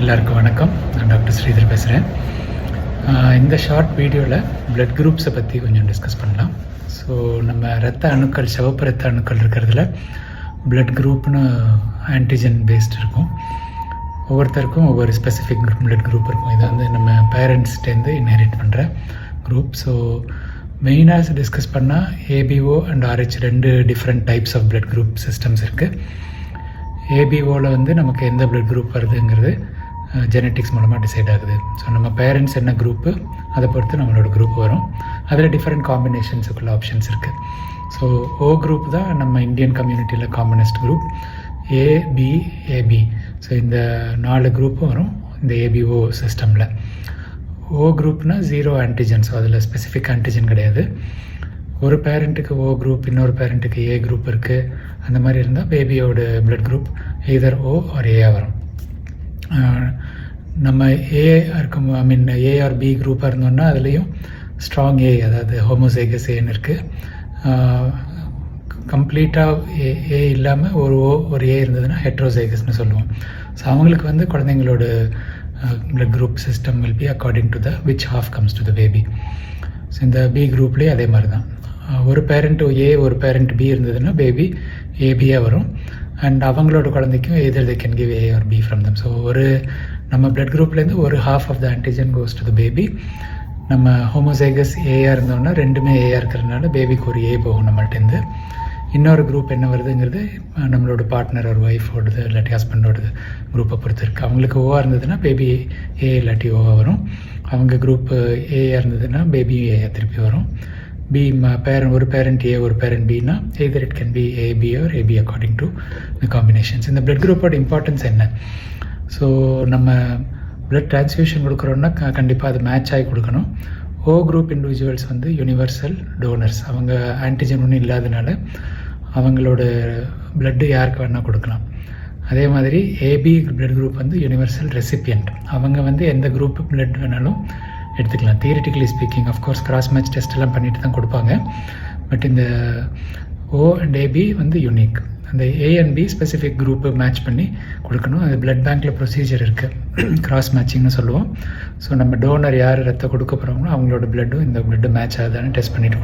எல்லாருக்கும் வணக்கம். நான் டாக்டர் ஸ்ரீதர் பேசுகிறேன். இந்த ஷார்ட் வீடியோவில் பிளட் குரூப்ஸை பற்றி கொஞ்சம் டிஸ்கஸ் பண்ணலாம். ஸோ நம்ம இரத்த அணுக்கள், சிவப்பு இரத்த அணுக்கள் இருக்கிறதுல பிளட் குரூப்னு ஆன்டிஜன் பேஸ்ட் இருக்கும். ஒவ்வொருத்தருக்கும் ஒவ்வொரு ஸ்பெசிஃபிக் பிளட் குரூப் இருக்கும். இது வந்து நம்ம பேரண்ட்ஸ்டேருந்து இன்ஹெரிட் பண்ணுற குரூப். ஸோ மெயினாக டிஸ்கஸ் பண்ணால் ஏபிஓ அண்ட் ஆர்ஹெச் ரெண்டு different types of blood group systems இருக்குது. ஏபிஓவில் வந்து நமக்கு எந்த பிளட் குரூப் வருதுங்கிறது ஜெனட்டிக்ஸ் மூலமாக டிசைட் ஆகுது. ஸோ நம்ம பேரண்ட்ஸ் என்ன குரூப்பு அதை பொறுத்து நம்மளோட குரூப் வரும். அதில் டிஃப்ரெண்ட் காம்பினேஷன்ஸுக்குள்ள ஆப்ஷன்ஸ் இருக்குது. ஸோ ஓ குரூப் தான் நம்ம இந்தியன் கம்யூனிட்டியில் காமனஸ்ட் குரூப். ஏபி. ஸோ இந்த 4 குரூப்பும் வரும் இந்த ஏபிஓ சிஸ்டமில். ஓ குரூப்னா 0 ஆன்டிஜன். ஸோ அதில் ஸ்பெசிஃபிக் ஆன்டிஜன் கிடையாது. ஒரு பேரண்ட்டுக்கு ஓ குரூப், இன்னொரு பேரண்ட்டுக்கு ஏ குரூப் இருக்குது. அந்த மாதிரி இருந்தால் பேபியோட blood group either O R A வரும். நம்ம ஏ இருக்கும், ஏ ஆர் பி குரூப்பாக இருந்தோம்னா அதுலேயும் ஸ்ட்ராங் ஏ, அதாவது ஹோமோசைகஸ் ஏன்னு இருக்குது. கம்ப்ளீட்டாக ஏ இல்லாமல் ஒரு ஓ ஒரு ஏ இருந்ததுன்னா ஹெட்ரோசைகஸ்னு சொல்லுவோம். ஸோ அவங்களுக்கு வந்து குழந்தைங்களோட blood group system will be according to the which half comes to the baby. So இந்த பி குரூப்லேயே அதே மாதிரி தான். ஒரு பேரண்ட் ஏ ஒரு பேரண்ட் பி இருந்ததுன்னா பேபி ஏபியாக வரும். அண்ட் அவங்களோட குழந்தைக்கும் either they can give A or B from them. So நம்ம பிளட் குரூப்லேருந்து ஒரு half of the antigen goes to the baby. நம்ம ஹோமோசைகஸ் ஏஆர் இருந்தோம்னா ரெண்டுமே ஏஆர் இருக்கிறதுனால பேபிக்கு ஒரு ஏ போகும் நம்மள்டேருந்து. இன்னொரு குரூப் என்ன வருதுங்கிறது நம்மளோட பார்ட்னர் ஒரு ஒய்ஃபோடது இல்லாட்டி ஹஸ்பண்டோடது குரூப்பை பொறுத்து இருக்குது. அவங்களுக்கு ஓவாக இருந்ததுன்னா பேபி ஏ இல்லாட்டி ஓவாக வரும். அவங்க குரூப் ஏஆர் இருந்ததுன்னா பேபி ஏ திருப்பி வரும். பி ஒரு பேரண்ட் ஏ ஒரு பேரண்ட் பின்னா either it can be AB or AB according to the combinations. இந்த பிளட் குரூப்போட இம்பார்ட்டன்ஸ் என்ன? ஸோ நம்ம பிளட் டிரான்ஸ்ஃபியூஷன் கொடுக்குறோன்னா கண்டிப்பாக அது மேட்ச் ஆகி கொடுக்கணும். ஓ குரூப் இண்டிவிஜுவல்ஸ் வந்து யூனிவர்சல் டோனர்ஸ். அவங்க ஆன்டிஜன் ஒன்றும் இல்லாதனால அவங்களோட பிளட்டு யாருக்கு வேணால் கொடுக்கலாம். அதே மாதிரி ஏபி பிளட் குரூப் வந்து யூனிவர்சல் ரெசிபியன்ட். அவங்க வந்து எந்த குரூப் பிளட் வேணாலும் எடுத்துக்கலாம். Theoretically speaking, of course cross match test எல்லாம் பண்ணிட்டு தான் கொடுப்பாங்க. பட் இந்த ஓ அண்ட் ஏபி வந்து யூனிக். அந்த A and B specific group match பண்ணி கொடுக்கணும். அது பிளட் பேங்க்கில் ப்ரொசீஜர் இருக்குது, கிராஸ் மேட்சிங்னு சொல்லுவோம். ஸோ நம்ம டோனர் யார் ரத்தம் கொடுக்க போகிறாங்களோ அவங்களோட பிளட்டும் இந்த பிளட்டு மேட்ச் ஆகுதான்னு டெஸ்ட் பண்ணிட்டு கொடுப்போம்.